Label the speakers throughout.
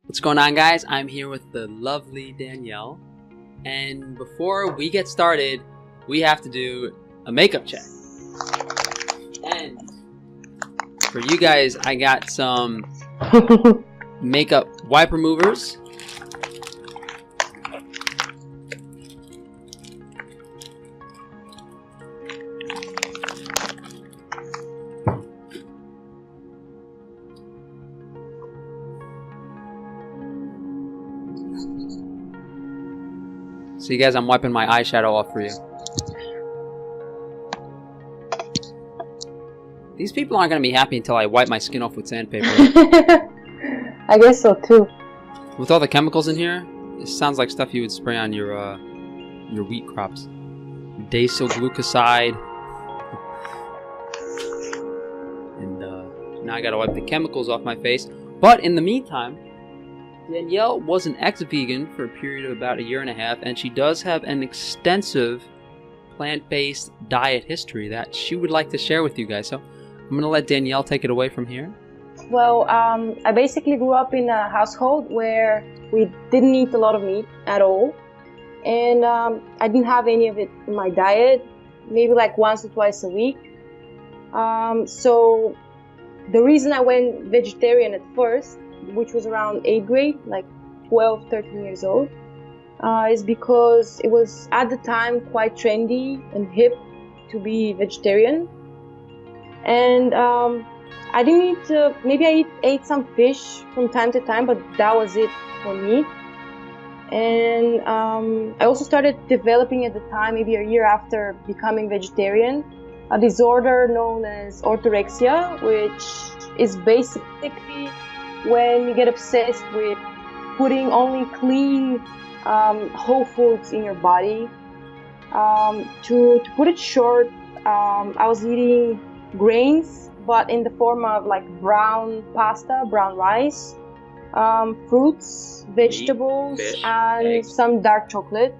Speaker 1: What's going on, guys? I'm here with the lovely Danielle, and before we get started, we have to do a makeup check. And for you guys, I got some makeup wipe removers. So you guys, I'm wiping my eyeshadow off for you. These people aren't going to be happy until I wipe my skin off with sandpaper.
Speaker 2: I guess so too.
Speaker 1: With all the chemicals in here, it sounds like stuff you would spray on your wheat crops. Glucoside. And now I got to wipe the chemicals off my face. But in the meantime, Danielle was an ex-vegan for a period of about 1.5 years, and she does have an extensive plant-based diet history that she would like to share with you guys. So I'm going to let Danielle take it away from here.
Speaker 2: Well, I basically grew up in a household where we didn't eat a lot of meat at all. And I didn't have any of it in my diet, maybe like once or twice a week. So the reason I went vegetarian at first, which was around 8th grade, like 12, 13 years old, is because it was at the time quite trendy and hip to be vegetarian. And I didn't eat, maybe I ate some fish from time to time, but that was it for me. And I also started developing at the time, maybe a year after becoming vegetarian, a disorder known as orthorexia, which is basically when you get obsessed with putting only clean, whole foods in your body. To put it short, I was eating grains, but in the form of like brown pasta, brown rice, fruits, vegetables,
Speaker 1: fish,
Speaker 2: and
Speaker 1: eggs,
Speaker 2: some dark chocolate.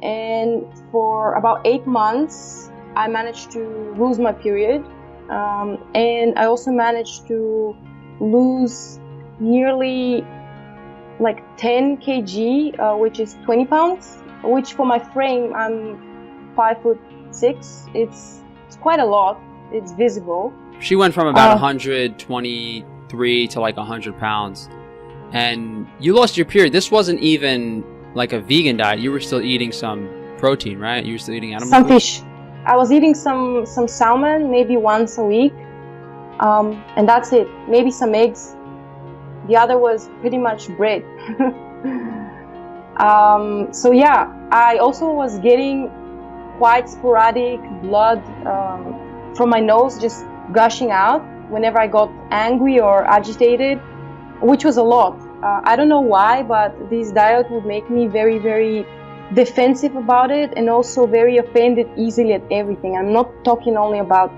Speaker 2: And for about 8 months, I managed to lose my period. And I also managed to lose nearly like 10 kg, which is 20 pounds, which for my frame, I'm 5'6". It's quite a lot. It's visible.
Speaker 1: She went from about 123 to like 100 pounds. And you lost your period. This wasn't even like a vegan diet. You were still eating some protein, right? You were still eating animal
Speaker 2: some
Speaker 1: food?
Speaker 2: Fish. I was eating some salmon, maybe once a week. And that's it. Maybe some eggs. The other was pretty much bread. So yeah, I also was getting quite sporadic blood from my nose, just gushing out whenever I got angry or agitated, which was a lot. I don't know why, but this diet would make me very, very defensive about it, and also very offended easily at everything. I'm not talking only about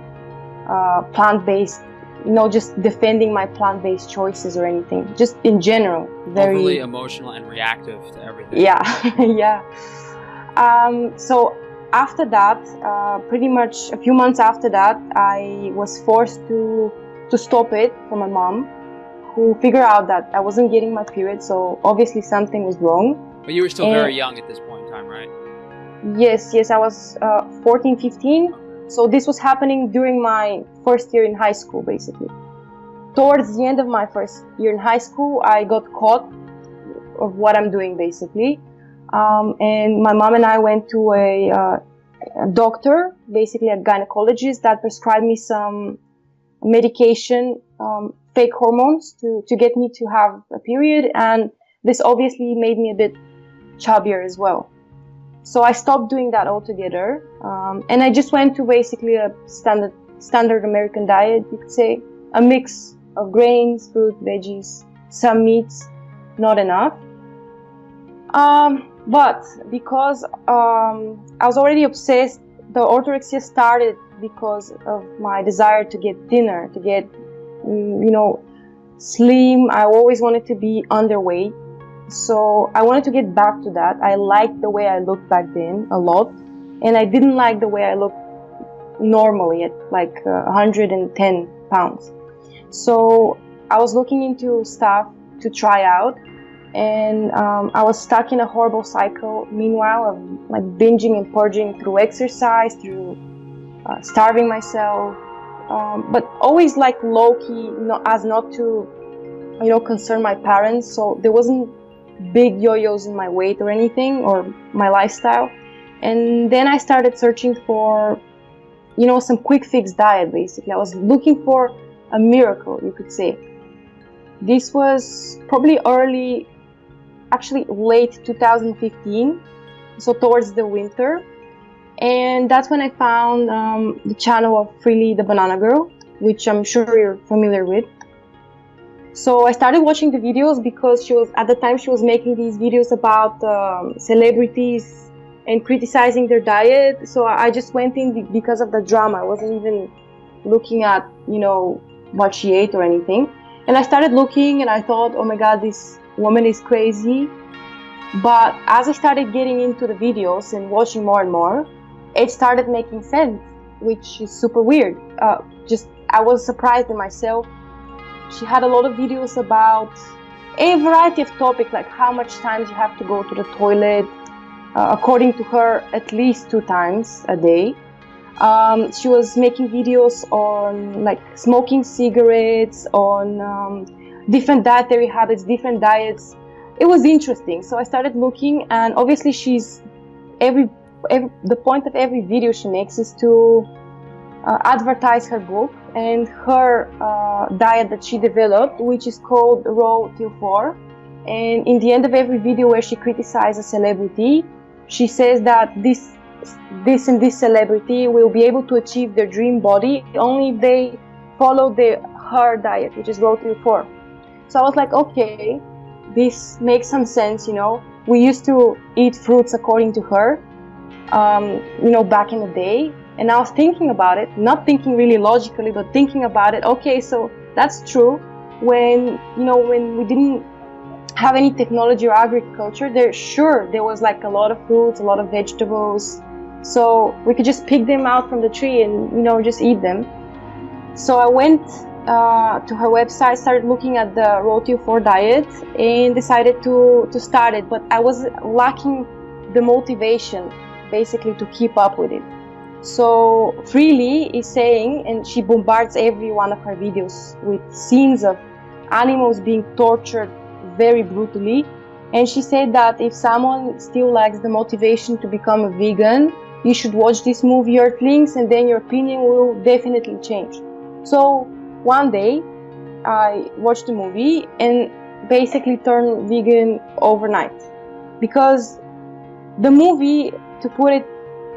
Speaker 2: plant-based, just defending my plant-based choices or anything. Just in general, very
Speaker 1: overly emotional and reactive to everything.
Speaker 2: Yeah, yeah. So after that, pretty much a few months after that, I was forced to stop it from my mom, who figured out that I wasn't getting my period, so obviously something was wrong.
Speaker 1: But you were still very young at this point in time, right?
Speaker 2: Yes, I was 14, 15. So this was happening during my first year in high school, basically. Towards the end of my first year in high school, I got caught of what I'm doing, basically. And my mom and I went to a doctor, basically a gynecologist, that prescribed me some medication, fake hormones, to get me to have a period. And this obviously made me a bit chubbier as well. So I stopped doing that altogether, and I just went to basically a standard American diet, you could say. A mix of grains, fruit, veggies, some meats, not enough. But because I was already obsessed, the orthorexia started because of my desire to get thinner, to get, slim. I always wanted to be underweight. So I wanted to get back to that. I liked the way I looked back then a lot, and I didn't like the way I looked normally at like 110 pounds. So I was looking into stuff to try out. And I was stuck in a horrible cycle meanwhile of like binging and purging through exercise, through starving myself, but always like low-key, as not to concern my parents. So there wasn't big yo-yos in my weight or anything, or my lifestyle. And then I started searching for some quick fix diet. Basically, I was looking for a miracle, you could say. This was probably late 2015, so towards the winter. And that's when I found the channel of Freely the Banana Girl, which I'm sure you're familiar with. So I started watching the videos because at the time she was making these videos about celebrities and criticizing their diet. So I just went in because of the drama. I wasn't even looking at what she ate or anything. And I started looking and I thought, oh my god, this woman is crazy. But as I started getting into the videos and watching more and more, it started making sense, which is super weird. I was surprised in myself. She had a lot of videos about a variety of topics, like how much times you have to go to the toilet, according to her, at least 2 times a day. She was making videos on like smoking cigarettes, on different dietary habits, different diets. It was interesting. So I started looking, and obviously the point of every video she makes is to advertise her book and her diet that she developed, which is called Raw Till 4. And in the end of every video where she criticizes a celebrity, she says that this and this celebrity will be able to achieve their dream body only if they follow her diet, which is Raw Till 4. So I was like, okay, this makes some sense. We used to eat fruits according to her, back in the day. And I was thinking about it, not thinking really logically, but thinking about it. Okay, so that's true. When we didn't have any technology or agriculture, there was like a lot of fruits, a lot of vegetables. So we could just pick them out from the tree and, just eat them. So I went to her website, started looking at the Raw Till 4 diet, and decided to start it. But I was lacking the motivation, basically, to keep up with it. So Freely is saying, and she bombards every one of her videos with scenes of animals being tortured very brutally. And she said that if someone still lacks the motivation to become a vegan, you should watch this movie Earthlings, and then your opinion will definitely change. So one day I watched the movie and basically turned vegan overnight, because the movie, to put it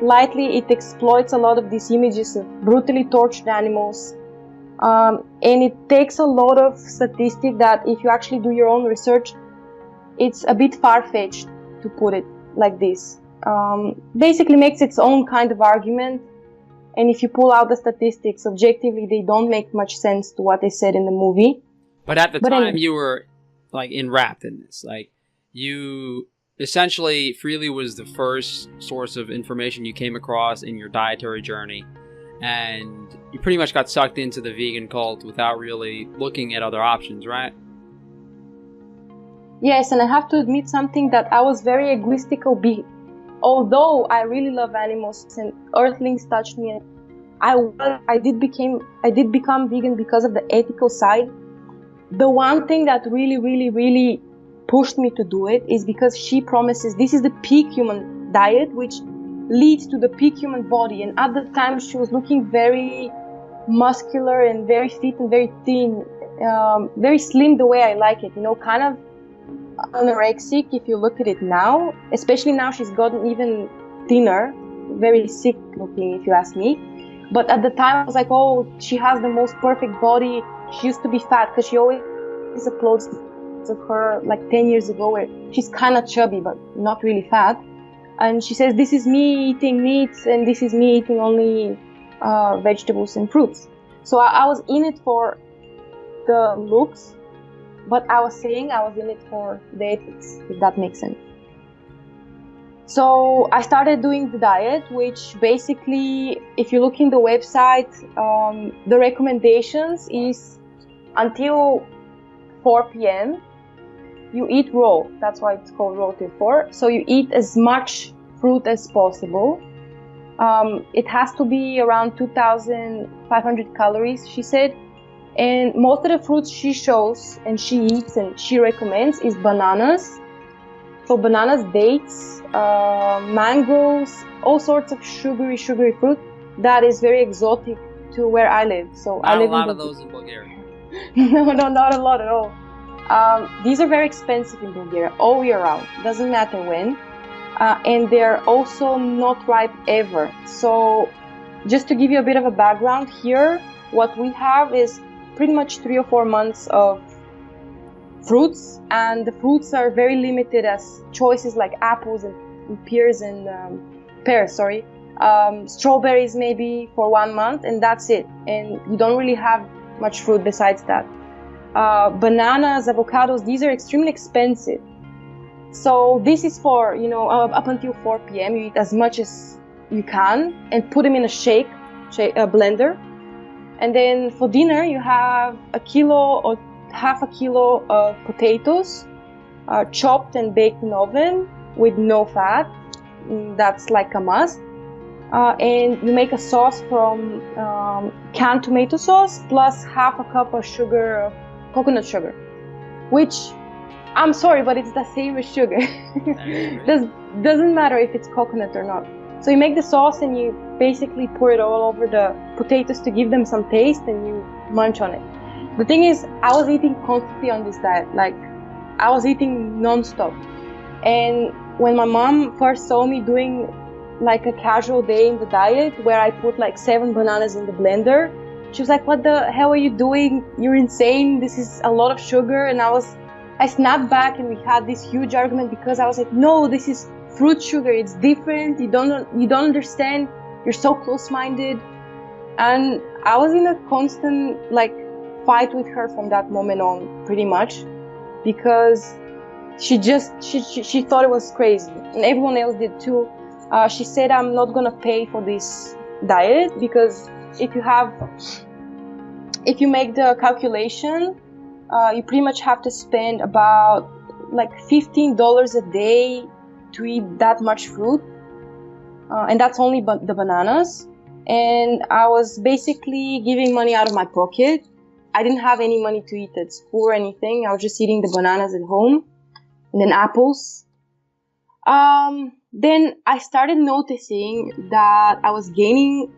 Speaker 2: lightly, it exploits a lot of these images of brutally tortured animals, and it takes a lot of statistics that, if you actually do your own research, it's a bit far-fetched, to put it like this. Basically makes its own kind of argument, and if you pull out the statistics objectively, they don't make much sense to what they said in the movie.
Speaker 1: But at the time, you were like enwrapped in this. Like, you essentially, Freely was the first source of information you came across in your dietary journey, and you pretty much got sucked into the vegan cult without really looking at other options, right?
Speaker 2: Yes, and I have to admit something, that I was very egoistical. Although I really love animals and Earthlings touched me, I did become vegan because of the ethical side. The one thing that really, really, really pushed me to do it is because she promises this is the peak human diet, which leads to the peak human body. And at the time, she was looking very muscular and very fit and very thin, very slim, the way I like it, kind of anorexic if you look at it now. Especially now, she's gotten even thinner, very sick looking if you ask me. But at the time, I was like, oh, she has the most perfect body. She used to be fat, because she always uploads of her like 10 years ago where she's kind of chubby but not really fat, and she says, this is me eating meats and this is me eating only vegetables and fruits. So I was in it for the looks, but I was saying I was in it for the ethics, if that makes sense. So I started doing the diet, which basically, if you look in the website, the recommendations is until 4 p.m. you eat raw. That's why it's called roti for. So you eat as much fruit as possible. It has to be around 2,500 calories, she said. And most of the fruits she shows and she eats and she recommends is bananas. So bananas, dates, mangoes, all sorts of sugary fruit that is very exotic to where I live. So
Speaker 1: Not
Speaker 2: I live
Speaker 1: a lot of those in Bulgaria.
Speaker 2: No, not a lot at all. These are very expensive in Bulgaria, all year round. Doesn't matter when. And they're also not ripe ever. So just to give you a bit of a background here, what we have is pretty much 3 or 4 months of fruits, and the fruits are very limited as choices like apples and pears and strawberries maybe for 1 month, and that's it. And you don't really have much fruit besides that. Bananas, avocados, these are extremely expensive. So this is for, up until 4 p.m. you eat as much as you can and put them in a blender. And then for dinner you have 1 kilo or half a kilo of potatoes, chopped and baked in oven with no fat. That's like a must. And you make a sauce from canned tomato sauce plus half a cup of sugar, coconut sugar, which I'm sorry, but it's the same as sugar. Doesn't matter if it's coconut or not. So you make the sauce and you basically pour it all over the potatoes to give them some taste, and you munch on it. The thing is, I was eating constantly on this diet. Like, I was eating non-stop. And when my mom first saw me doing like a casual day in the diet where I put like 7 bananas in the blender, she was like, "What the hell are you doing? You're insane. This is a lot of sugar." And I snapped back and we had this huge argument because I was like, "No, this is fruit sugar. It's different. You don't understand. You're so close-minded." And I was in a constant fight with her from that moment on, pretty much, because she thought it was crazy, and everyone else did too. She said, "I'm not gonna pay for this diet because if you make the calculation, you pretty much have to spend about $15 a day to eat that much fruit, and that's only the bananas." And I was basically giving money out of my pocket. I didn't have any money to eat at school or anything. I was just eating the bananas at home, and then apples. Then I started noticing that I was gaining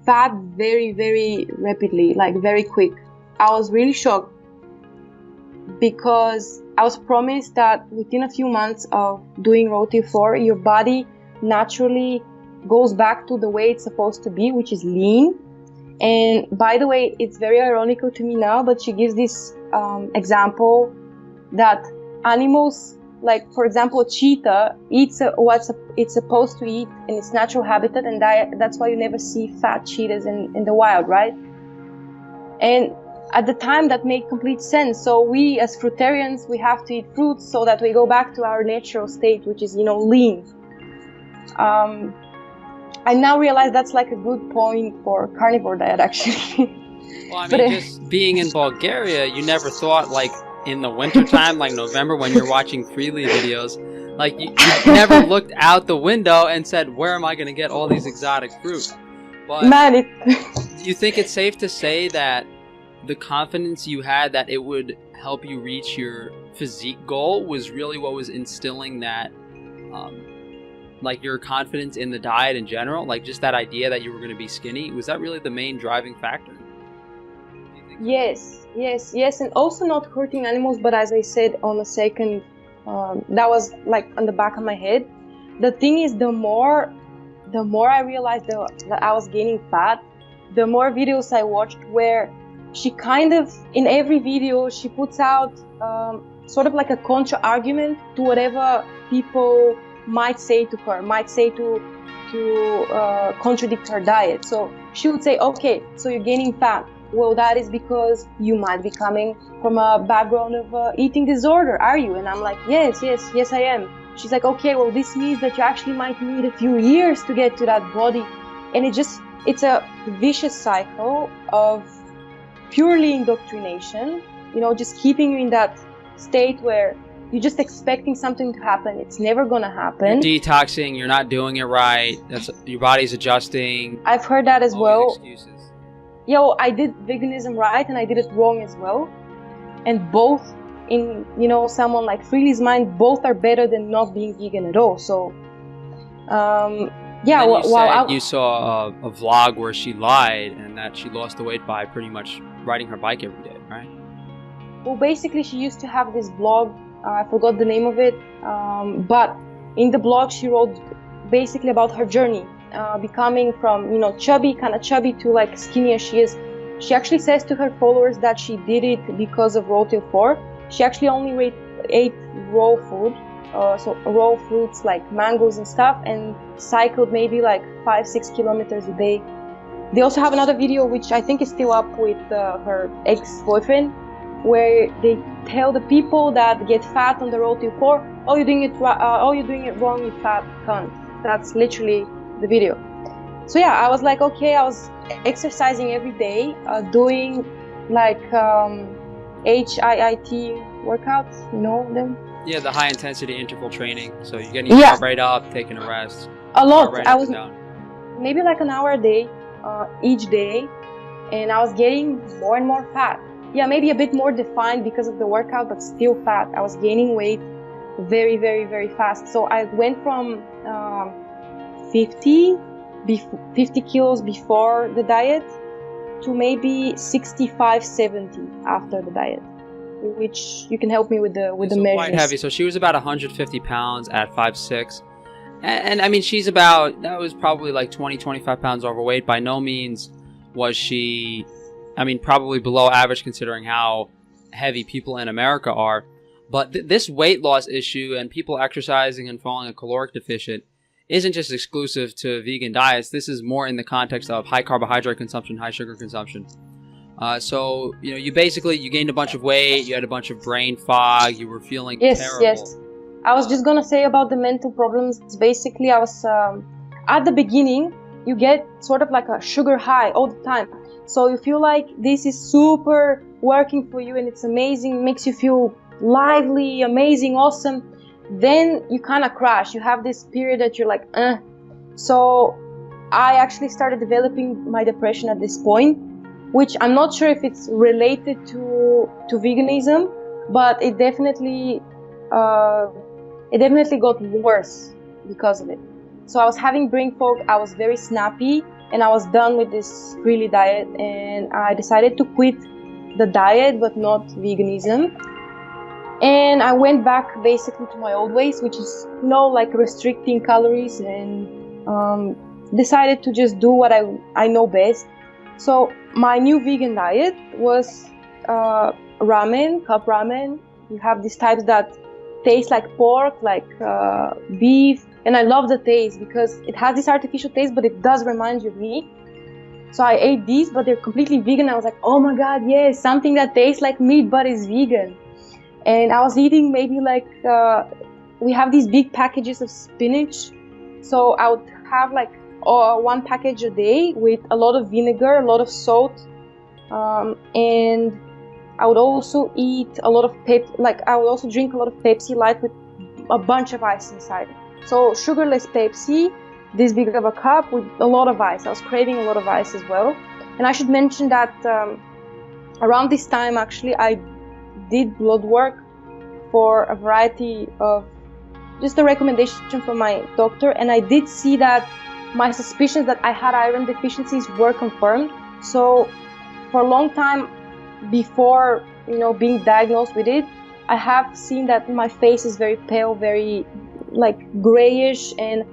Speaker 2: fat very, very rapidly, very quick. I was really shocked because I was promised that within a few months of doing Roti 4, your body naturally goes back to the way it's supposed to be, which is lean. And by the way, it's very ironical to me now, but she gives this example that animals, for example, a cheetah eats what it's supposed to eat in its natural habitat, and that's why you never see fat cheetahs in the wild, right? And at the time, that made complete sense. So we, as fruitarians, we have to eat fruits so that we go back to our natural state, which is, lean. I now realize that's a good point for carnivore diet, actually.
Speaker 1: Well, I mean, just being in Bulgaria, you never thought, in the wintertime, November, when you're watching Freely videos, you never looked out the window and said, where am I going to get all these exotic fruit? But
Speaker 2: man,
Speaker 1: do you think it's safe to say that the confidence you had that it would help you reach your physique goal was really what was instilling that, your confidence in the diet in general? Just that idea that you were going to be skinny? Was that really the main driving factor?
Speaker 2: Yes, and also not hurting animals, but as I said on a second, that was on the back of my head. The thing is, the more I realized that I was gaining fat, the more videos I watched where she in every video, she puts out sort of a contra argument to whatever people might say to her, to contradict her diet. So she would say, okay, so you're gaining fat. Well, that is because you might be coming from a background of eating disorder, are you? And I'm like, yes, I am. She's like, okay, well, this means that you actually might need a few years to get to that body. And it's a vicious cycle of purely indoctrination, just keeping you in that state where you're just expecting something to happen. It's never gonna happen.
Speaker 1: You're detoxing, you're not doing it right, your body's adjusting.
Speaker 2: I've heard that as well.
Speaker 1: Excuses.
Speaker 2: Yeah, well, I did veganism right and I did it wrong as well. And both, in someone like Freely's mind, both are better than not being vegan at all. So yeah,
Speaker 1: you saw a vlog where she lied and that she lost the weight by pretty much riding her bike every day, right?
Speaker 2: Well, basically she used to have this blog, I forgot the name of it, but in the blog she wrote basically about her journey, becoming from kind of chubby to like skinny as she is. She actually says to her followers that she did it because of Raw Till 4. She actually only ate raw food, so raw fruits like mangoes and stuff, and cycled maybe like 5-6 kilometers a day. They also have another video which I think is still up with her ex-boyfriend, where they tell the people that get fat on the road to 4, oh, you're doing it wrong, you fat cunt. That's literally the video. So yeah, I was like, okay, I was exercising every day, doing like HIIT workouts, you know them?
Speaker 1: Yeah, the high intensity interval training. So you're getting your heart rate up, taking a rest.
Speaker 2: A lot. I was maybe like an hour a day, each day, and I was getting more and more fat. Yeah, maybe a bit more defined because of the workout, but still fat. I was gaining weight very, very, very fast. So I went from 50 kilos before the diet to maybe 65, 70 after the diet, which you can help me with the measures.
Speaker 1: Quite heavy. So she was about 150 pounds at 5'6". And I mean, that was probably like 20, 25 pounds overweight. By no means was she, I mean, probably below average considering how heavy people in America are. But this weight loss issue and people exercising and falling a caloric deficit isn't just exclusive to vegan diets. This is more in the context of high carbohydrate consumption, high sugar consumption. So, you gained a bunch of weight, you had a bunch of brain fog, you were feeling terrible.
Speaker 2: Yes. I was just gonna say about the mental problems. Basically, I was, at the beginning, you get sort of like a sugar high all the time. So you feel like this is super working for you and it's amazing, makes you feel lively, amazing, awesome. Then you kind of crash. You have this period that you're like, So I actually started developing my depression at this point, which I'm not sure if it's related to veganism, but it definitely got worse because of it. So I was having brain fog, I was very snappy, and I was done with this Freely diet, and I decided to quit the diet, but not veganism. And I went back basically to my old ways, which is, like restricting calories, and decided to just do what I know best. So my new vegan diet was ramen, cup ramen. You have these types that taste like pork, like beef. And I love the taste because it has this artificial taste, but it does remind you of meat. So I ate these, but they're completely vegan. I was like, oh my God, yes, something that tastes like meat, but is vegan. And I was eating maybe like, we have these big packages of spinach. So I would have like one package a day with a lot of vinegar, a lot of salt. And I would also eat a lot of I would also drink a lot of Pepsi Light with a bunch of ice inside. So sugarless Pepsi, this big of a cup with a lot of ice. I was craving a lot of ice as well. And I should mention that around this time, actually, I did blood work for a variety of, just a recommendation from my doctor. And I did see that my suspicions that I had iron deficiencies were confirmed. So for a long time before, being diagnosed with it, I have seen that my face is very pale, very like grayish, and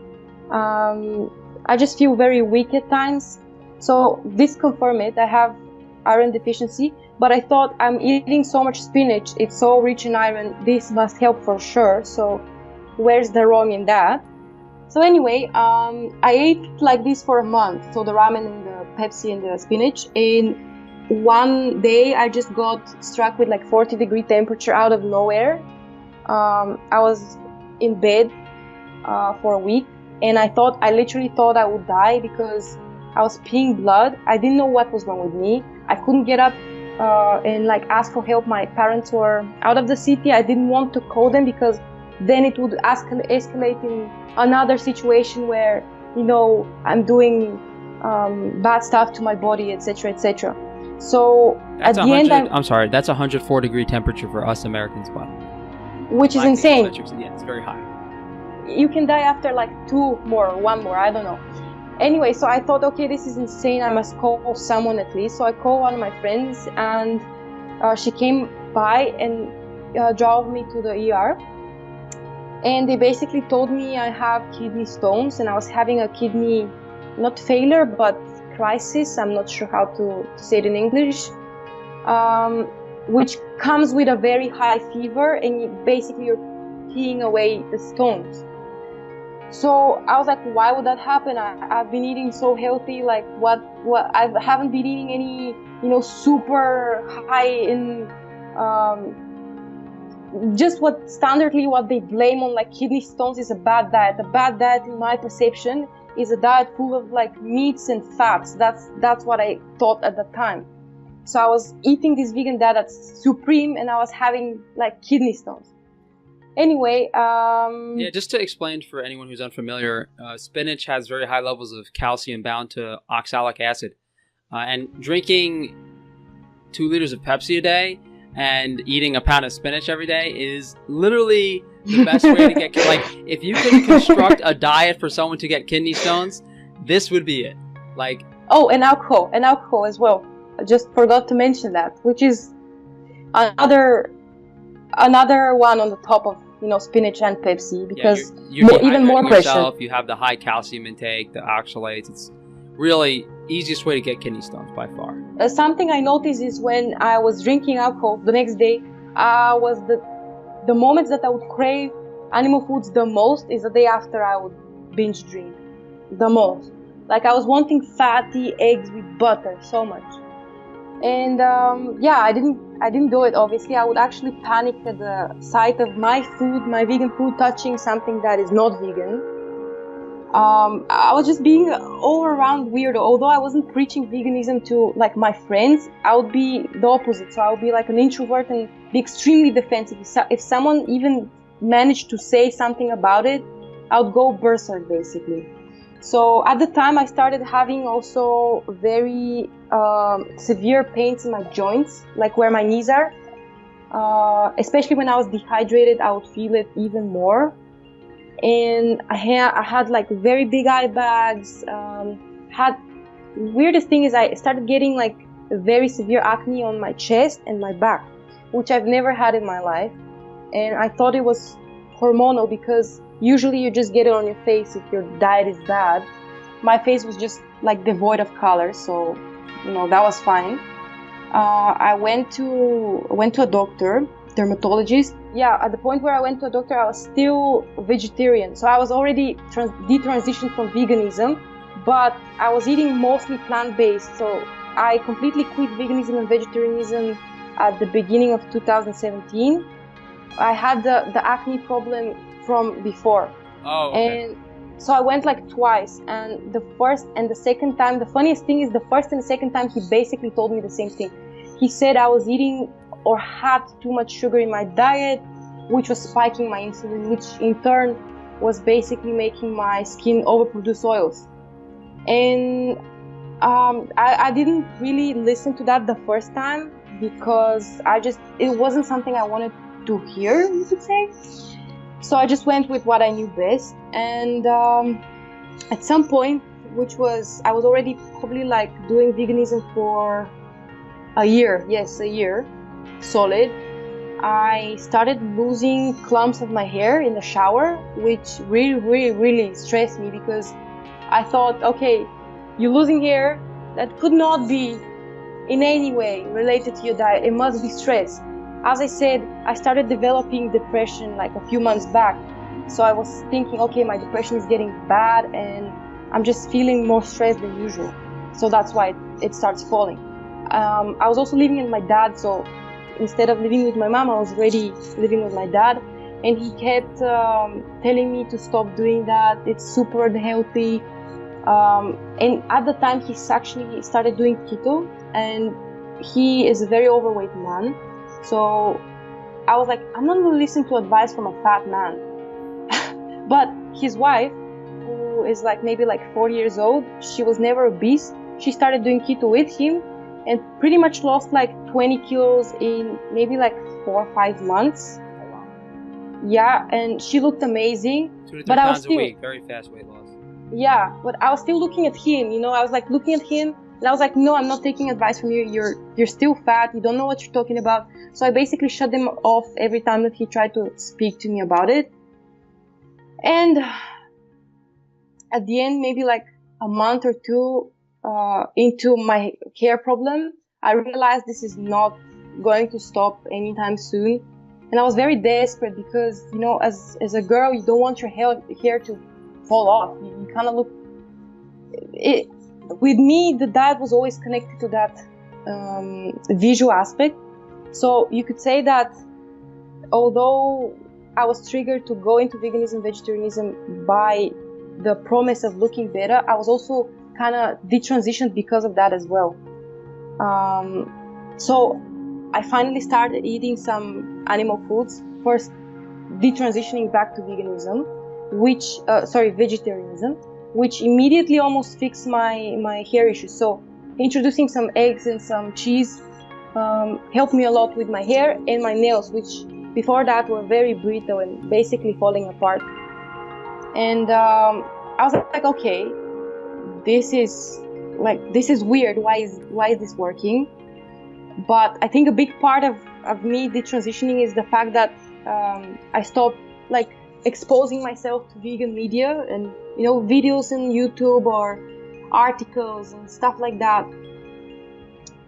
Speaker 2: I just feel very weak at times. So this confirmed it. I have iron deficiency, but I thought I'm eating so much spinach, it's so rich in iron, this must help for sure. So where's the wrong in that? So anyway, I ate like this for a month. So the ramen and the Pepsi and the spinach. And one day I just got struck with like 40-degree temperature out of nowhere. I was in bed for a week, and I literally thought I would die because I was peeing blood. I didn't know what was wrong with me. I couldn't get up and like ask for help. My parents were out of the city. I didn't want to call them because then it would escalate in another situation where, you know, I'm doing bad stuff to my body, etc., etc. So
Speaker 1: That's
Speaker 2: at the end,
Speaker 1: I'm sorry, that's 104-degree temperature for us Americans, by the way.
Speaker 2: which is insane.
Speaker 1: Yeah, it's very high.
Speaker 2: You can die after like 2 more, 1 more, I don't know. Anyway, so I thought, okay, this is insane. I must call someone at least. So I called one of my friends, and she came by and drove me to the ER. And they basically told me I have kidney stones, and I was having a kidney, not failure, but crisis. I'm not sure how to say it in English, which comes with a very high fever, and basically you're peeing away the stones. So I was like, why would that happen? I've been eating so healthy. Like what I haven't been eating any, you know, super high in, just what standardly what they blame on like kidney stones is a bad diet. A bad diet, in my perception, is a diet full of like meats and fats. That's what I thought at the time. So I was eating this vegan diet that's supreme, and I was having like kidney stones. Anyway,
Speaker 1: yeah, just to explain for anyone who's unfamiliar, spinach has very high levels of calcium bound to oxalic acid, and drinking 2 liters of Pepsi a day and eating a pound of spinach every day is literally the best way to get, like, if you could construct a diet for someone to get kidney stones, this would be it. Like,
Speaker 2: oh, and alcohol as well. I just forgot to mention that, which is another one on the top of, you know, spinach and Pepsi, because
Speaker 1: you're
Speaker 2: even more
Speaker 1: yourself,
Speaker 2: pressure.
Speaker 1: you have the high calcium intake, the oxalates. It's really easiest way to get kidney stones by far.
Speaker 2: Something I noticed is when I was drinking alcohol the next day, was the moments that I would crave animal foods the most is the day after I would binge drink the most. Like I was wanting fatty eggs with butter so much. And yeah, I didn't do it, obviously. I would actually panic at the sight of my food, my vegan food, touching something that is not vegan. I was just being all around weirdo. Although I wasn't preaching veganism to like my friends, I would be the opposite. So I would be like an introvert and be extremely defensive. If someone even managed to say something about it, I would go berserk basically. So at the time I started having also very severe pains in my joints, like where my knees are. Especially when I was dehydrated, I would feel it even more. And I had like very big eye bags. Weirdest thing is I started getting like very severe acne on my chest and my back, which I've never had in my life. And I thought it was hormonal because usually you just get it on your face if your diet is bad. My face was just like devoid of color, so you know that was fine. I went to a doctor, dermatologist. Yeah, at the point where I went to a doctor, I was still vegetarian, so I was already detransitioned from veganism, but I was eating mostly plant-based. So I completely quit veganism and vegetarianism at the beginning of 2017. I had the acne problem from before.
Speaker 1: Oh, okay.
Speaker 2: And so I went like twice, and the first and the second time, the funniest thing is the first and the second time he basically told me the same thing. He said I was eating or had too much sugar in my diet, which was spiking my insulin, which in turn was basically making my skin overproduce oils. And I didn't really listen to that the first time because it wasn't something I wanted to hear, you could say. So I just went with what I knew best. And at some point, I was already probably like doing veganism for a year, solid. I started losing clumps of my hair in the shower, which really, really, really stressed me because I thought, okay, you're losing hair, that could not be in any way related to your diet. It must be stress. As I said, I started developing depression like a few months back. So I was thinking, okay, my depression is getting bad and I'm just feeling more stressed than usual. So that's why it starts falling. I was also living with my dad, so instead of living with my mom, I was already living with my dad. And he kept telling me to stop doing that. It's super unhealthy. And at the time, he actually started doing keto. And he is a very overweight man. So I was like, I'm not going to listen to advice from a fat man. But his wife, who is like maybe like 40 years old, she was never obese. She started doing keto with him and pretty much lost like 20 kilos in maybe like 4 or 5 months. Yeah, and she looked amazing.
Speaker 1: 2 to 3
Speaker 2: but I was
Speaker 1: pounds
Speaker 2: still,
Speaker 1: a week, very fast weight loss.
Speaker 2: yeah, but I was still looking at him, you know, I was like looking at him and I was like, no, I'm not taking advice from you. You're still fat. You don't know what you're talking about. So I basically shut him off every time that he tried to speak to me about it. And at the end, maybe like a month or two into my hair problem, I realized this is not going to stop anytime soon. And I was very desperate because, you know, as a girl, you don't want your hair to fall off. You kind of look... With me, the diet was always connected to that visual aspect. So you could say that although I was triggered to go into veganism, vegetarianism by the promise of looking better, I was also kind of detransitioned because of that as well. So I finally started eating some animal foods, first detransitioning back to veganism, vegetarianism, which immediately almost fixed my hair issues. So introducing some eggs and some cheese helped me a lot with my hair and my nails, which before that were very brittle and basically falling apart. And I was like, okay, this is weird. Why is this working? But I think a big part of me detransitioning is the fact that I stopped like exposing myself to vegan media and, you know, videos on YouTube or articles and stuff like that.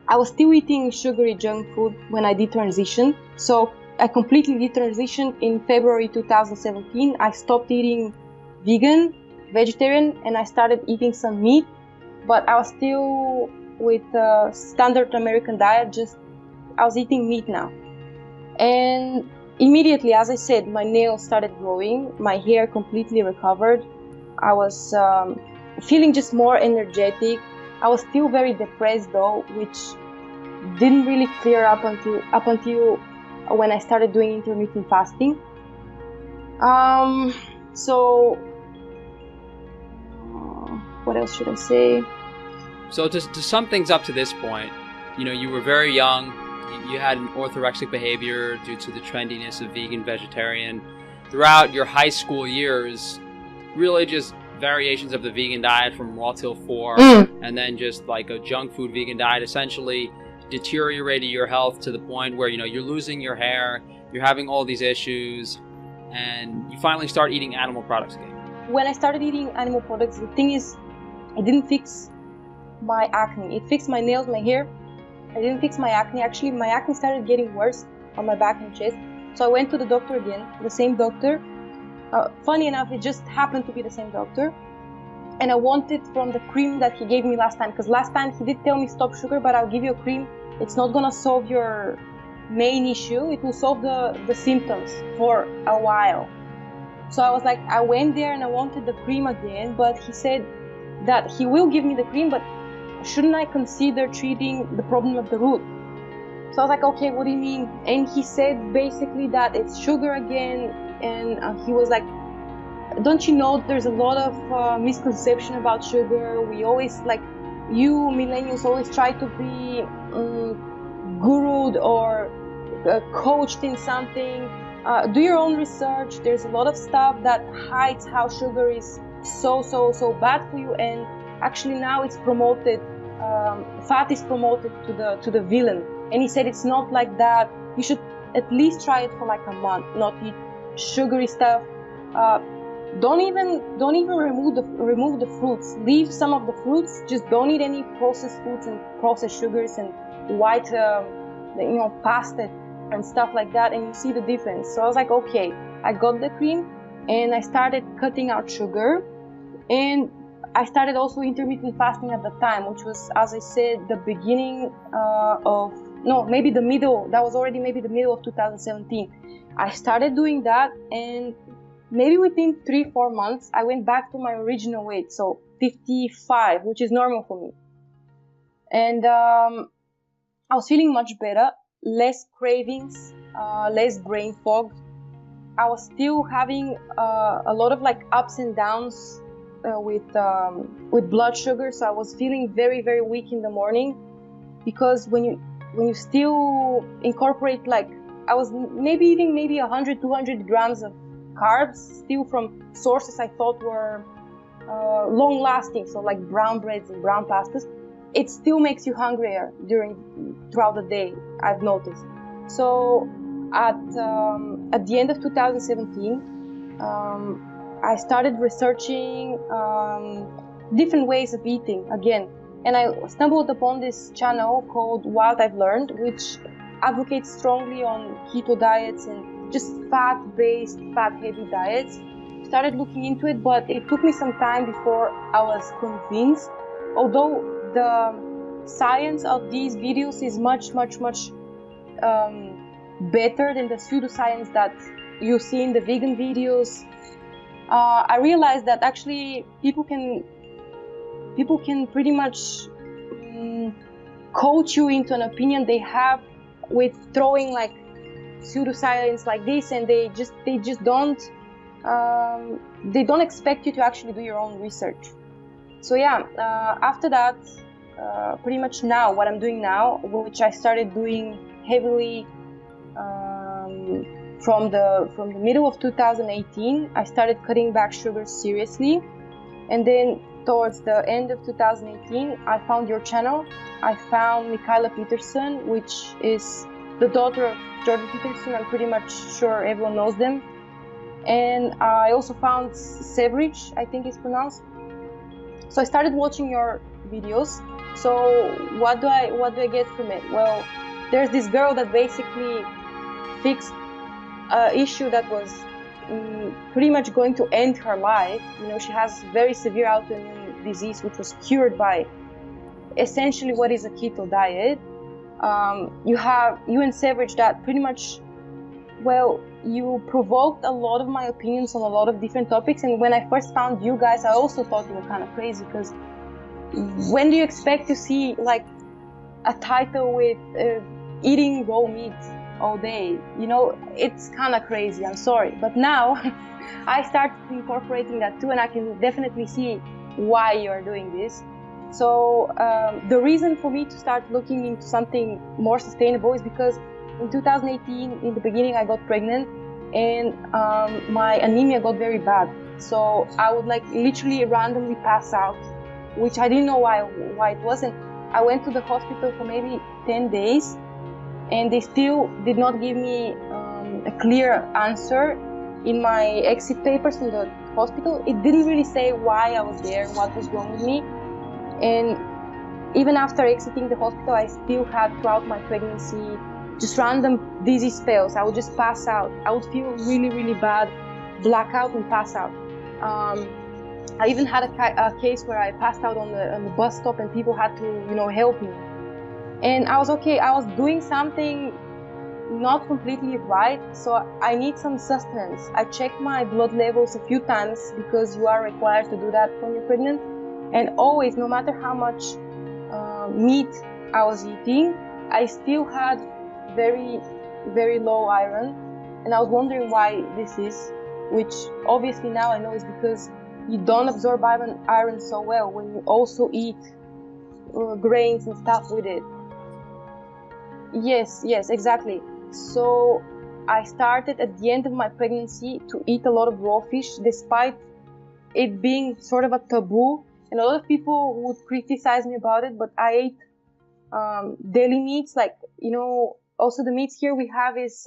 Speaker 2: I was still eating sugary junk food when I detransitioned. So I completely detransitioned in February 2017. I stopped eating vegan, vegetarian, and I started eating some meat. But I was still with standard American diet, just I was eating meat now. And immediately, as I said, my nails started growing, my hair completely recovered. I was feeling just more energetic. I was still very depressed though, which didn't really clear up until when I started doing intermittent fasting. So what else should I say?
Speaker 1: So to sum things up to this point, you know, you were very young. You had an orthorexic behavior due to the trendiness of vegan, vegetarian. Throughout your high school years, really just variations of the vegan diet from raw till 4, and then just like a junk food vegan diet essentially deteriorated your health to the point where, you know, you're losing your hair, you're having all these issues, and you finally start eating animal products again.
Speaker 2: When I started eating animal products, the thing is, it didn't fix my acne. It fixed my nails, my hair. I didn't fix my acne. Actually, my acne started getting worse on my back and chest. So I went to the doctor again, the same doctor. Funny enough, it just happened to be the same doctor. And I wanted from the cream that he gave me last time, because last time he did tell me stop sugar, but I'll give you a cream. It's not going to solve your main issue. It will solve the symptoms for a while. So I was like, I went there and I wanted the cream again, but he said that he will give me the cream, but shouldn't I consider treating the problem at the root? So I was like, okay, what do you mean? And he said basically that it's sugar again. And he was like, don't you know there's a lot of misconception about sugar? We always, like, you millennials always try to be gurued or coached in something. Do your own research. There's a lot of stuff that hides how sugar is so bad for you, and actually now it's promoted. Fat is promoted to the villain, and he said it's not like that. You should at least try it for like a month, not eat sugary stuff. Don't even remove the fruits. Leave some of the fruits. Just don't eat any processed foods and processed sugars and white, pasta and stuff like that, and you see the difference. So I was like, okay, I got the cream, and I started cutting out sugar, and I started also intermittent fasting at the time, which was, as I said, the beginning maybe the middle. That was already maybe the middle of 2017. I started doing that, and maybe within 3-4 months, I went back to my original weight, so 55, which is normal for me. And I was feeling much better, less cravings, less brain fog. I was still having a lot of like ups and downs with blood sugar, so I was feeling very, very weak in the morning, because when you still incorporate, like, I was maybe eating 100, 200 grams of carbs still from sources I thought were long lasting, so like brown breads and brown pastas, it still makes you hungrier throughout the day, I've noticed. So at the end of 2017, I started researching different ways of eating again, and I stumbled upon this channel called What I've Learned, which advocates strongly on keto diets and just fat-based, fat-heavy diets. Started looking into it, but it took me some time before I was convinced. Although the science of these videos is much better than the pseudoscience that you see in the vegan videos, I realized that actually people can pretty much coach you into an opinion they have with throwing like pseudoscience like this, and they just don't expect you to actually do your own research. So yeah, after that, pretty much now what I'm doing now, which I started doing heavily from the middle of 2018, I started cutting back sugar seriously, and then towards the end of 2018, I found your channel. I found Michaela Peterson, which is the daughter of Jordan Peterson. I'm pretty much sure everyone knows them. And I also found Severage, I think it's pronounced. So I started watching your videos. So what do I get from it? Well, there's this girl that basically fixed an issue that was pretty much going to end her life. You know, she has very severe autoimmune disease, which was cured by essentially what is a keto diet. You and Severage that pretty much, well, you provoked a lot of my opinions on a lot of different topics. And when I first found you guys, I also thought you were kind of crazy, because when do you expect to see like a title with eating raw meat all day? You know, it's kind of crazy, I'm sorry. But now I started incorporating that too, and I can definitely see why you're doing this. So the reason for me to start looking into something more sustainable is because in 2018, in the beginning, I got pregnant, and my anemia got very bad. So I would like literally randomly pass out, which I didn't know why it wasn't. I went to the hospital for maybe 10 days, and they still did not give me a clear answer in my exit papers from the hospital. It didn't really say why I was there, what was wrong with me. And even after exiting the hospital, I still had throughout my pregnancy just random dizzy spells. I would just pass out. I would feel really, really bad, blackout and pass out. I even had a case where I passed out on the bus stop, and people had to, you know, help me. And I was okay. I was doing something not completely right, so I need some sustenance. I checked my blood levels a few times, because you are required to do that when you're pregnant. And always, no matter how much meat I was eating, I still had very, very low iron. And I was wondering why this is, which obviously now I know is because you don't absorb iron so well when you also eat grains and stuff with it. Yes, exactly. So I started at the end of my pregnancy to eat a lot of raw fish, despite it being sort of a taboo. And a lot of people would criticize me about it, but I ate deli meats, like, you know, also the meats here we have is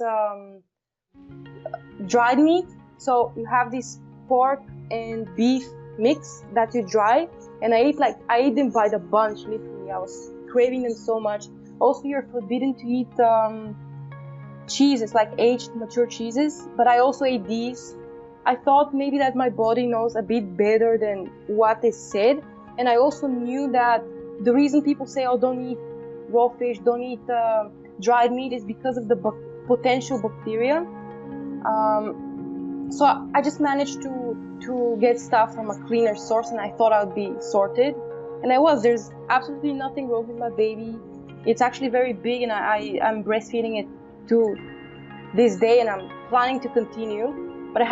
Speaker 2: dried meat. So you have this pork and beef mix that you dry, and I ate them by the bunch, literally. I was craving them so much. Also, you're forbidden to eat cheeses, like aged mature cheeses, but I also ate these. I thought maybe that my body knows a bit better than what is said. And I also knew that the reason people say, oh, don't eat raw fish, don't eat dried meat, is because of the potential bacteria. So I just managed to get stuff from a cleaner source, and I thought I would be sorted. And I was. There's absolutely nothing wrong with my baby. It's actually very big, and I'm breastfeeding it to this day, and I'm planning to continue. But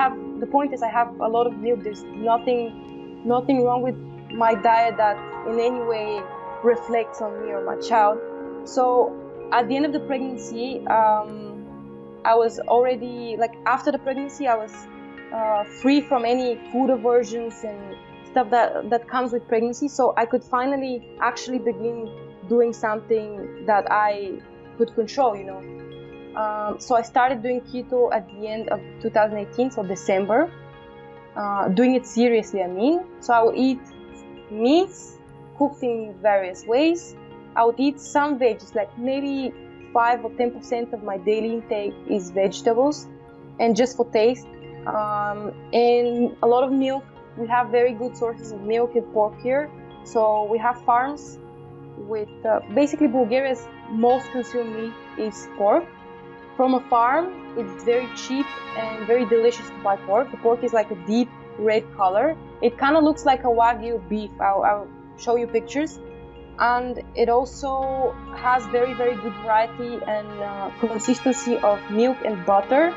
Speaker 2: the point is I have a lot of milk. There's nothing wrong with my diet that in any way reflects on me or my child. So at the end of the pregnancy, I was already, like, after the pregnancy, I was free from any food aversions and stuff that comes with pregnancy. So I could finally actually begin doing something that I could control, you know. So I started doing keto at the end of 2018, so December. Doing it seriously, I mean. So I would eat meats cooked in various ways. I would eat some veggies, like maybe 5 or 10% of my daily intake is vegetables, and just for taste. And a lot of milk. We have very good sources of milk and pork here. So we have farms with basically Bulgaria's most consumed meat is pork. From a farm, it's very cheap and very delicious to buy pork. The pork is like a deep red color. It kind of looks like a Wagyu beef. I'll show you pictures. And it also has very, very good variety and consistency of milk and butter.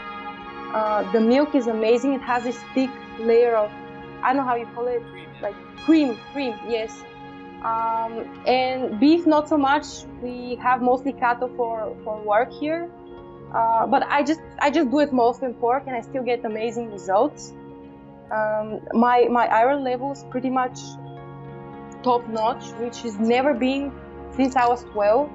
Speaker 2: The milk is amazing. It has this thick layer of, I don't know how you call it, like cream, yes. And beef, not so much. We have mostly cattle for work here. But I just do it mostly in pork, and I still get amazing results. My iron level is pretty much top notch, which has never been since I was 12.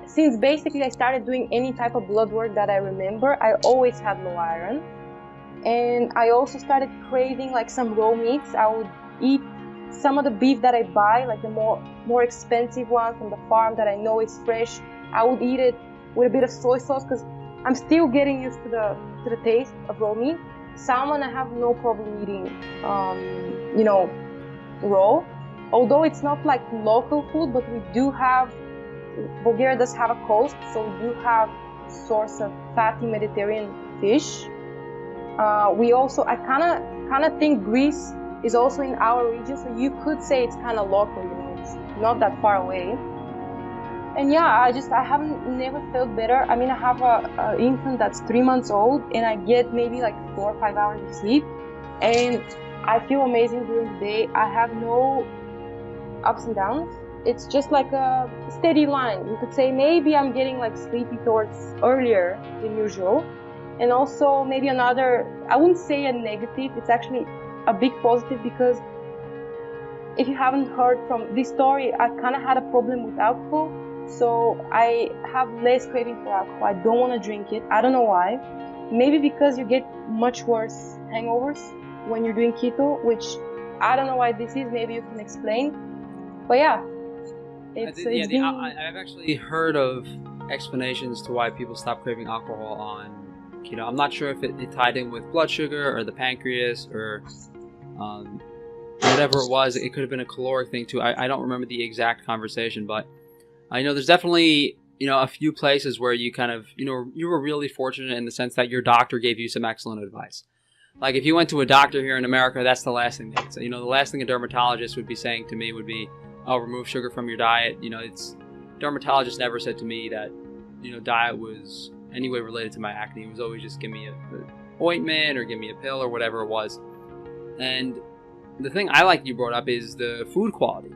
Speaker 2: Since basically I started doing any type of blood work that I remember, I always had low iron. And I also started craving like some raw meats. I would eat some of the beef that I buy, like the more expensive one from the farm that I know is fresh. I would eat it with a bit of soy sauce because I'm still getting used to the taste of raw meat. Salmon I have no problem eating, you know, raw. Although it's not like local food, but we do have, Bulgaria does have a coast, so we do have source of fatty Mediterranean fish. We also, I kind of think Greece is also in our region, so you could say it's kind of local, you know, it's not that far away. And yeah, I haven't never felt better. I mean, I have a infant that's 3 months old, and I get maybe like 4 or 5 hours of sleep, and I feel amazing during the day. I have no ups and downs. It's just like a steady line. You could say maybe I'm getting like sleepy towards earlier than usual. And also maybe another, I wouldn't say a negative, it's actually a big positive, because if you haven't heard from this story, I kind of had a problem with alcohol. So I have less craving for alcohol. I don't want to drink it. I don't know why. Maybe because you get much worse hangovers when you're doing keto, which I don't know why this is. Maybe you can explain. But yeah,
Speaker 1: I've actually heard of explanations to why people stop craving alcohol on keto. I'm not sure if it tied in with blood sugar or the pancreas or whatever it was. It could have been a caloric thing too. I don't remember the exact conversation, but I know there's definitely, you know, a few places where you kind of, you know, you were really fortunate in the sense that your doctor gave you some excellent advice. Like if you went to a doctor here in America, that's the last thing they'd say. You know, the last thing a dermatologist would be saying to me would be, "Oh, remove sugar from your diet." You know, dermatologist never said to me that, you know, diet was any way related to my acne. It was always just give me a ointment or give me a pill or whatever it was. And the thing I like you brought up is the food quality.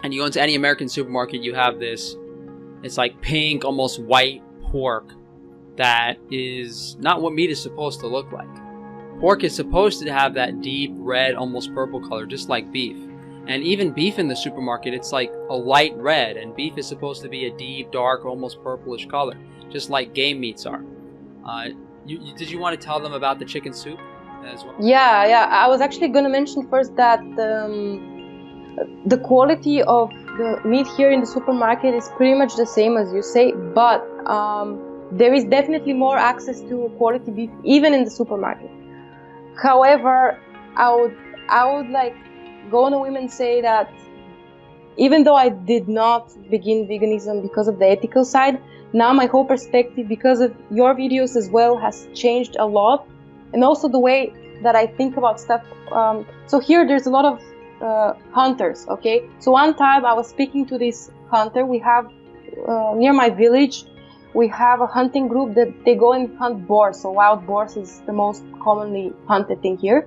Speaker 1: And you go into any American supermarket, you have this, it's like pink, almost white pork that is not what meat is supposed to look like. Pork is supposed to have that deep red, almost purple color, just like beef. And even beef in the supermarket, it's like a light red, and beef is supposed to be a deep, dark, almost purplish color, just like game meats are. Did you want to tell them about the chicken soup as well?
Speaker 2: Yeah. I was actually going to mention first that the quality of the meat here in the supermarket is pretty much the same as you say, but there is definitely more access to quality beef even in the supermarket. However, I would like go on a whim and say that even though I did not begin veganism because of the ethical side, now my whole perspective, because of your videos as well, has changed a lot, and also the way that I think about stuff. So here there's a lot of hunters, okay? So one time I was speaking to this hunter. We have near my village, we have a hunting group that they go and hunt boars. So wild boars is the most commonly hunted thing here.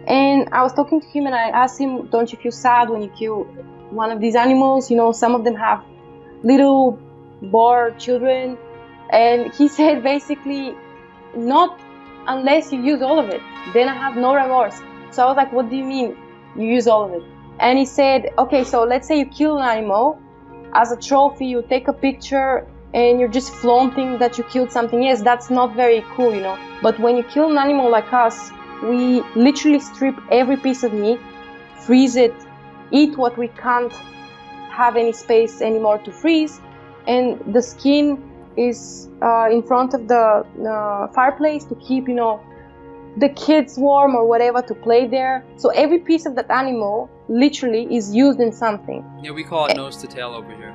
Speaker 2: And I was talking to him and I asked him, don't you feel sad when you kill one of these animals? You know, some of them have little boar children. And he said basically, not unless you use all of it. Then I have no remorse. So I was like, what do you mean you use all of it? And he said, okay, so let's say you kill an animal. As a trophy, you take a picture and you're just flaunting that you killed something. Yes, that's not very cool, you know. But when you kill an animal like us, we literally strip every piece of meat, freeze it, eat what we can't have any space anymore to freeze, and the skin is in front of the fireplace to keep, you know, the kids warm or whatever, to play there. So every piece of that animal literally is used in something.
Speaker 1: Yeah, we call it nose to tail over here.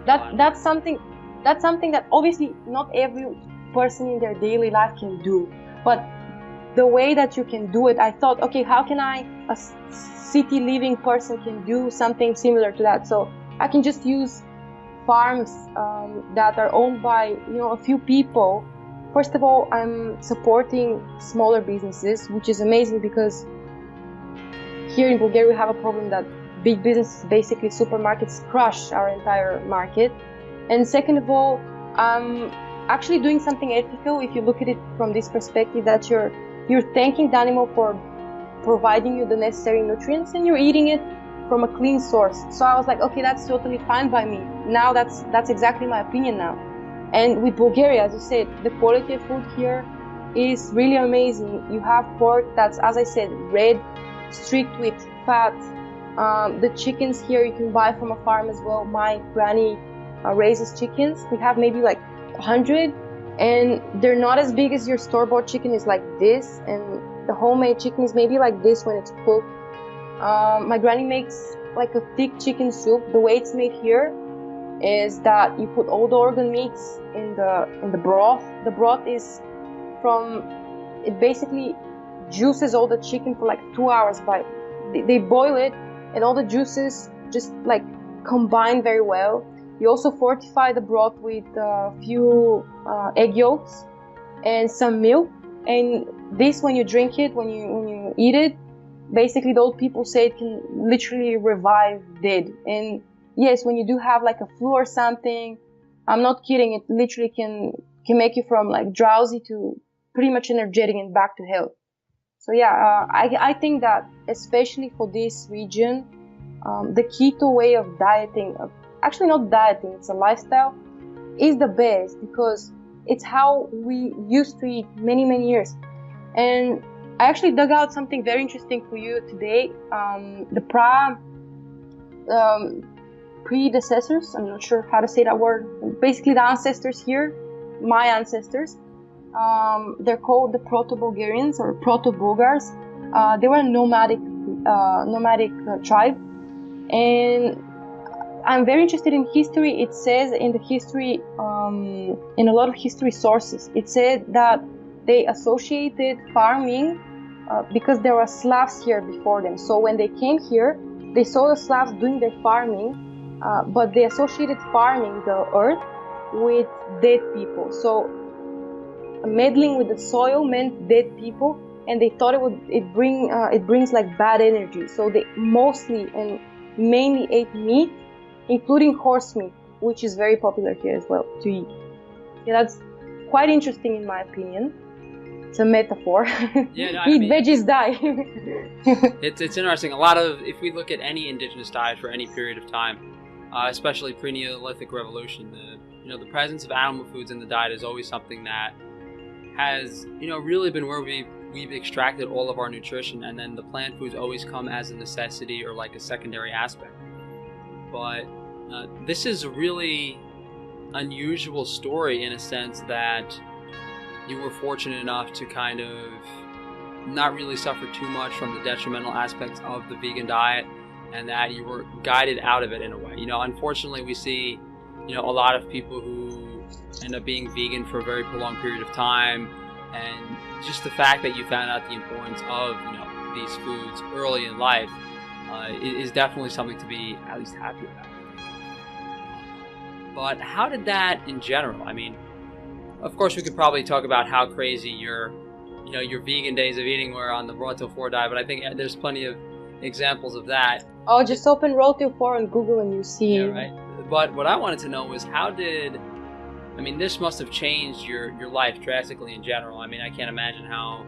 Speaker 2: That's something that obviously not every person in their daily life can do, but the way that you can do it, I thought, okay, how can a city living person can do something similar to that? So I can just use farms that are owned by, you know, a few people. First of all, I'm supporting smaller businesses, which is amazing because here in Bulgaria we have a problem that big businesses, basically supermarkets, crush our entire market. And second of all, I'm actually doing something ethical if you look at it from this perspective, that you're thanking the animal for providing you the necessary nutrients and you're eating it from a clean source. So I was like, okay, that's totally fine by me. Now that's exactly my opinion now. And with Bulgaria, as you said, the quality of food here is really amazing. You have pork that's, as I said, red, streaked with fat. The chickens here you can buy from a farm as well. My granny raises chickens. We have maybe like 100, and they're not as big as your store-bought chicken. Is like this, and the homemade chicken is maybe like this when it's cooked. My granny makes like a thick chicken soup. The way it's made here is that you put all the organ meats in the broth. The broth is it basically juices all the chicken for like 2 hours. They boil it, and all the juices just like combine very well. You also fortify the broth with a few egg yolks and some milk. And this, when you drink it, when you eat it, basically the old people say it can literally revive dead. And yes, when you do have like a flu or something, I'm not kidding, it literally can make you from like drowsy to pretty much energetic and back to health. So yeah, I think that especially for this region, the keto way of dieting, actually not dieting, it's a lifestyle, is the best because it's how we used to eat many, many years. And I actually dug out something very interesting for you today. The predecessors, I'm not sure how to say that word, basically the ancestors here, my ancestors, they're called the Proto-Bulgarians or Proto-Bulgars. They were a nomadic tribe. And I'm very interested in history. It says in the history, in a lot of history sources, it said that they associated farming because there were Slavs here before them. So when they came here, they saw the Slavs doing their farming, but they associated farming, the earth, with dead people. So meddling with the soil meant dead people, and they thought it brings like bad energy. So they mostly and mainly ate meat, including horse meat, which is very popular here as well to eat. Yeah, that's quite interesting in my opinion. It's a metaphor.
Speaker 1: Yeah, no,
Speaker 2: Eat veggies, die.
Speaker 1: It's interesting. A lot of, if we look at any indigenous diet for any period of time, especially pre-Neolithic revolution, the presence of animal foods in the diet is always something that has really been where we've extracted all of our nutrition, and then the plant foods always come as a necessity or like a secondary aspect. But this is a really unusual story in a sense that you were fortunate enough to kind of not really suffer too much from the detrimental aspects of the vegan diet, and that you were guided out of it in a way. Unfortunately, we see a lot of people who end up being vegan for a very prolonged period of time, and just the fact that you found out the importance of these foods early in life is definitely something to be at least happy about. But how did that in general? I mean, of course, we could probably talk about how crazy your vegan days of eating were on the raw till 4 diet, but I think there's plenty of examples of that.
Speaker 2: Oh, just open raw till 4 on Google and you see.
Speaker 1: Yeah, right. But what I wanted to know was this must have changed your life drastically in general. I mean, I can't imagine how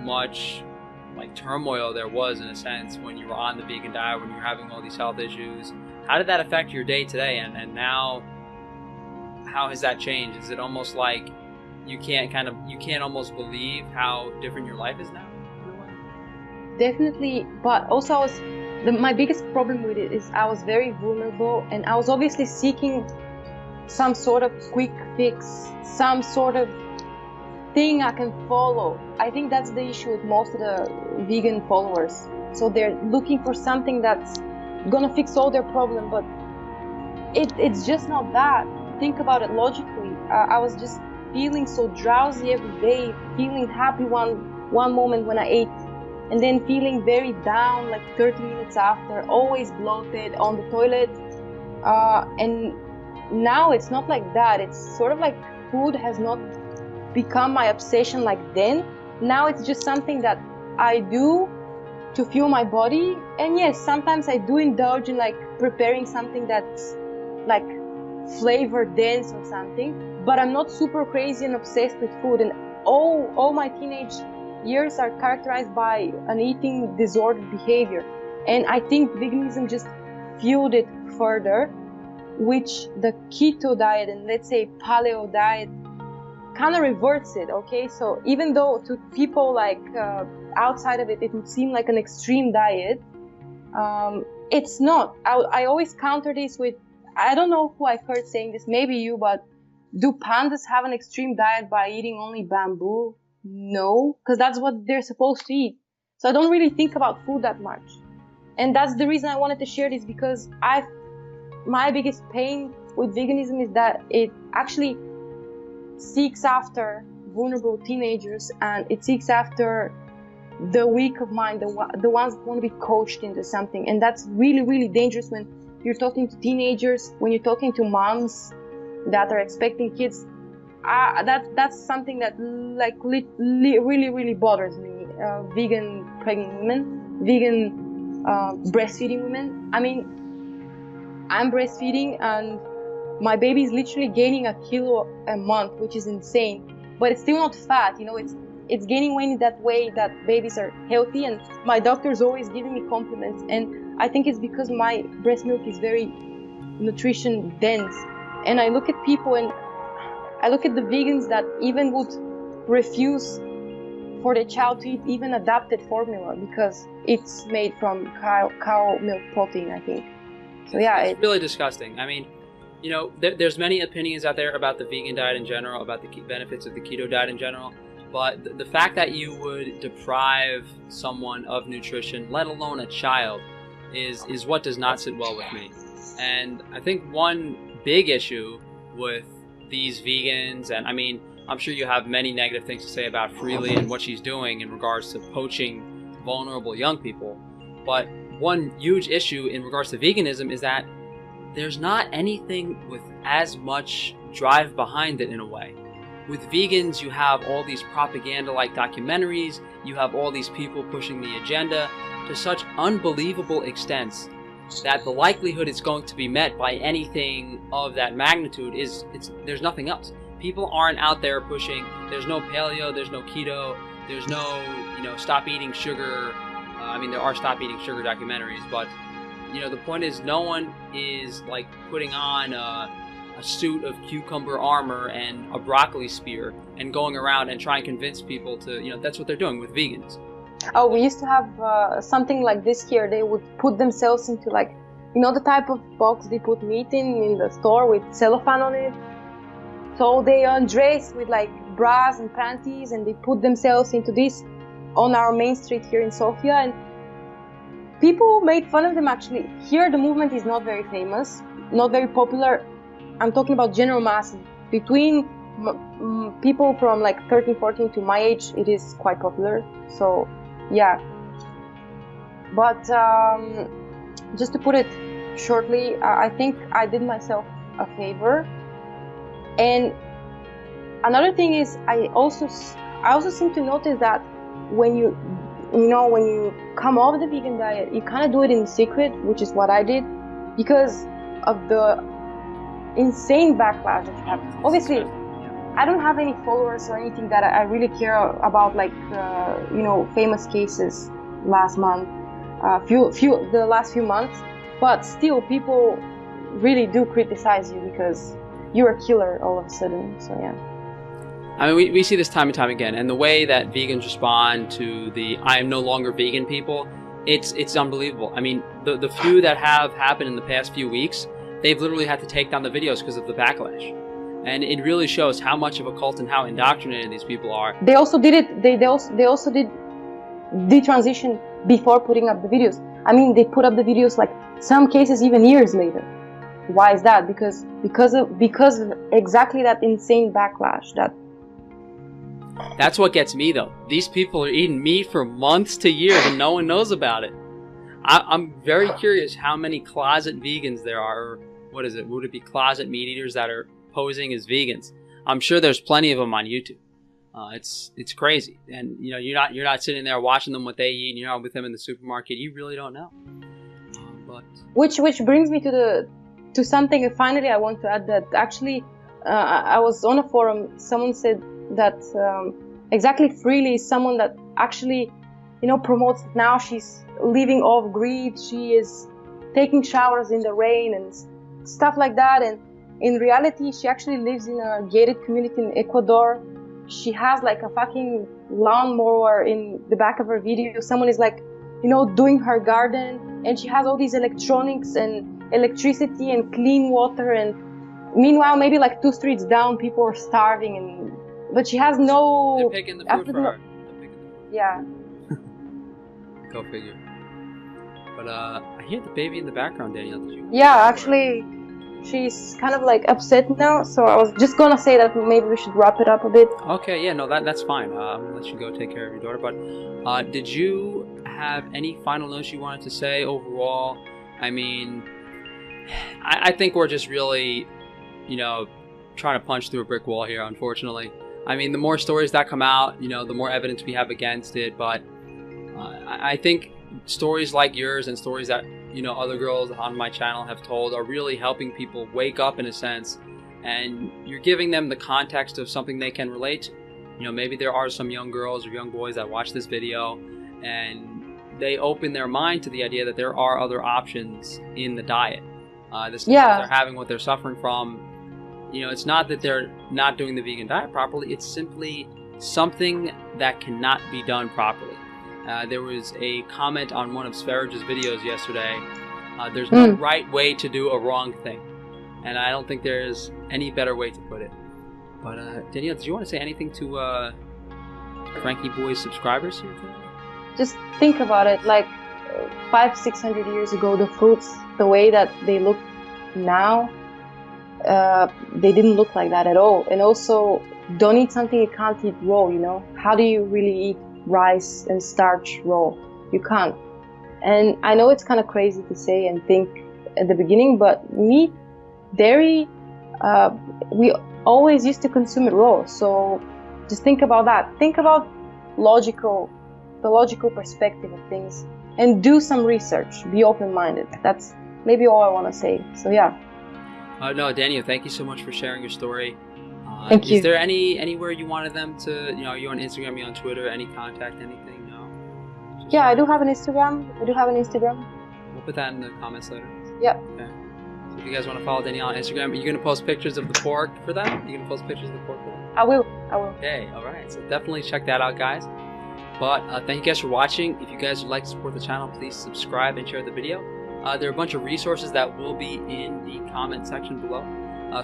Speaker 1: much like turmoil there was in a sense when you were on the vegan diet, when you were having all these health issues. How did that affect your day today, and now how has that changed? Is it almost like you can't almost believe how different your life is now in a way?
Speaker 2: Definitely, but also my biggest problem with it is I was very vulnerable, and I was obviously seeking some sort of quick fix, some sort of thing I can follow. I think that's the issue with most of the vegan followers. So they're looking for something that's gonna fix all their problems, but it's just not that. Think about it logically. I was just feeling so drowsy every day, feeling happy one moment when I ate, and then feeling very down like 30 minutes after, always bloated on the toilet. And now it's not like that. It's sort of like food has not become my obsession like then. Now it's just something that I do to fuel my body. And yes, sometimes I do indulge in like preparing something that's like flavor dense or something, but I'm not super crazy and obsessed with food. And all my teenage years are characterized by an eating disordered behavior, and I think veganism just fueled it further, which the keto diet and let's say paleo diet kind of reverts it. Okay, so even though to people like outside of it would seem like an extreme diet, it's not. I always counter this with, I don't know who I've heard saying this, maybe you, but do pandas have an extreme diet by eating only bamboo? No, because that's what they're supposed to eat. So I don't really think about food that much. And that's the reason I wanted to share this, because my biggest pain with veganism is that it actually seeks after vulnerable teenagers, and it seeks after the weak of mind, the ones that want to be coached into something. And that's really, really dangerous when you're talking to teenagers, when you're talking to moms that are expecting kids. That's something that like really, really bothers me. Vegan pregnant women, vegan breastfeeding women. I mean, I'm breastfeeding and my baby is literally gaining 1 kilo a month, which is insane. But it's still not fat, it's gaining weight in that way that babies are healthy, and my doctor's always giving me compliments. And I think it's because my breast milk is very nutrition dense. And I look at people and I look at the vegans that even would refuse for their child to eat even adapted formula because it's made from cow milk protein, I think. So yeah,
Speaker 1: it's really disgusting. I mean, there's many opinions out there about the vegan diet in general, about the benefits of the keto diet in general. But the fact that you would deprive someone of nutrition, let alone a child, is what does not sit well with me. And I think one big issue with these vegans, and I mean, I'm sure you have many negative things to say about Freely and what she's doing in regards to poaching vulnerable young people. But one huge issue in regards to veganism is that there's not anything with as much drive behind it in a way. With vegans, you have all these propaganda-like documentaries, you have all these people pushing the agenda to such unbelievable extents that the likelihood it's going to be met by anything of that magnitude there's nothing else. People aren't out there pushing, there's no paleo, there's no keto, there's no, stop eating sugar. There are stop eating sugar documentaries, but, the point is no one is like putting on a suit of cucumber armor and a broccoli spear and going around and trying to convince people to, that's what they're doing with vegans.
Speaker 2: Oh, we used to have something like this here. They would put themselves into like, the type of box they put meat in the store with cellophane on it. So they undress with like bras and panties and they put themselves into this on our main street here in Sofia. And people made fun of them actually. Here the movement is not very famous, not very popular. I'm talking about general masses. Between people from like 13, 14 to my age, it is quite popular. So, yeah. But just to put it shortly, I think I did myself a favor. And another thing is, I also seem to notice that when you come off the vegan diet, you kind of do it in secret, which is what I did, because of the insane backlash that you have. Obviously, I don't have any followers or anything that I really care about, like famous cases last month, the last few months. But still, people really do criticize you because you're a killer all of a sudden. So yeah.
Speaker 1: I mean, we see this time and time again, and the way that vegans respond to the "I am no longer vegan" people, it's unbelievable. I mean, the few that have happened in the past few weeks, they've literally had to take down the videos because of the backlash. And it really shows how much of a cult and how indoctrinated these people are.
Speaker 2: They also did it. They also did the transition before putting up the videos. I mean, they put up the videos like some cases even years later. Why is that? Because of exactly that insane backlash.
Speaker 1: That's what gets me though. These people are eating meat for months to years and no one knows about it. I'm very curious how many closet vegans there are. Or what is it? Would it be closet meat eaters that are posing as vegans? I'm sure there's plenty of them on YouTube. It's crazy, and you're not sitting there watching them what they eat, and you're not with them in the supermarket. You really don't know. But
Speaker 2: which brings me to something. Finally, I want to add that actually, I was on a forum. Someone said that exactly Freely is someone that actually promotes. Now she's living off grid. She is taking showers in the rain and stuff like that, and in reality, she actually lives in a gated community in Ecuador. She has like a fucking lawnmower in the back of her video. Someone is like, doing her garden, and she has all these electronics and electricity and clean water. And meanwhile, maybe like 2 streets down, people are starving, but she has no.
Speaker 1: They're picking the food for her.
Speaker 2: Yeah.
Speaker 1: Go figure. But I hear the baby in the background, Danielle. Did you?
Speaker 2: Yeah, actually. She's kind of like upset now, so I was just gonna say that maybe we should wrap it up a bit.
Speaker 1: Okay, yeah, no, that's fine. I'm gonna let you go take care of your daughter. But did you have any final notes you wanted to say overall? I mean, I think we're just really, trying to punch through a brick wall here, unfortunately. I mean, the more stories that come out, the more evidence we have against it. But I think stories like yours and stories that other girls on my channel have told are really helping people wake up in a sense, and you're giving them the context of something they can relate to. Maybe there are some young girls or young boys that watch this video and they open their mind to the idea that there are other options in the diet. They're having what they're suffering from. It's not that they're not doing the vegan diet properly, it's simply something that cannot be done properly. There was a comment on one of Sferage's videos yesterday. There's no right way to do a wrong thing. And I don't think there's any better way to put it. But Danielle, did you want to say anything to Frankie Boy's subscribers here today?
Speaker 2: Just think about it. Like 500-600 years ago, the fruits, the way that they look now, they didn't look like that at all. And also, don't eat something you can't eat raw, How do you really eat rice and starch raw? You can't. And I know it's kind of crazy to say and think at the beginning, but meat, dairy, we always used to consume it raw. So just think about that. Think about the logical perspective of things, and do some research. Be open-minded. That's maybe all I want to say. So yeah.
Speaker 1: No, Danielle, thank you so much for sharing your story.
Speaker 2: Thank you.
Speaker 1: Is there anywhere you wanted them to, are you on Instagram, are you on Twitter, any contact, anything? No?
Speaker 2: Yeah, I do have an Instagram.
Speaker 1: We'll put that in the comments later.
Speaker 2: Yep.
Speaker 1: Okay. So if you guys want to follow Danielle on Instagram, are you going to post pictures of the pork for them? Are you going to post pictures of the pork for them?
Speaker 2: I will.
Speaker 1: Okay, alright. So definitely check that out, guys. But thank you guys for watching. If you guys would like to support the channel, please subscribe and share the video. There are a bunch of resources that will be in the comment section below.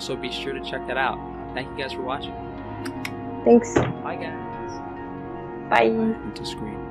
Speaker 1: So be sure to check that out. Thank you guys for watching.
Speaker 2: Thanks.
Speaker 1: Bye, guys.
Speaker 2: Bye.
Speaker 1: Into screen.